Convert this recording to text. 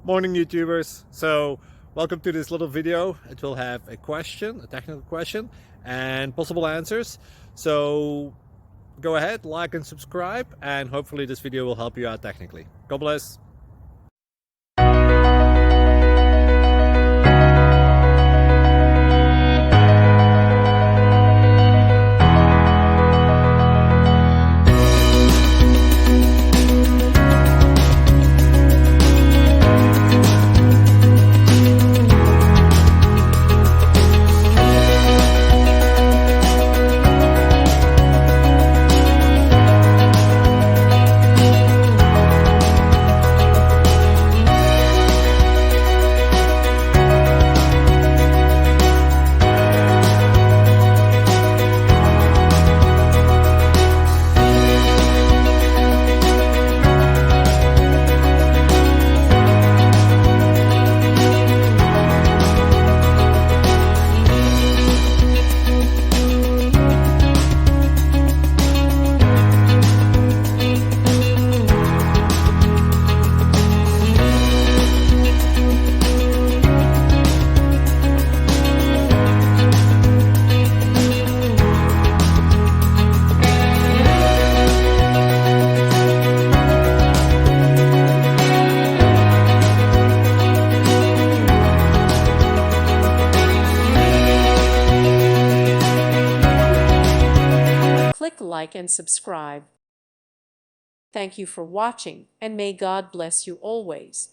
Morning YouTubers. So welcome to this little video. It will have a question, a technical question, and possible answers. So go ahead, like and subscribe, and hopefully this video will help you out technically. God bless. Click like and subscribe. Thank you for watching, and may God bless you always.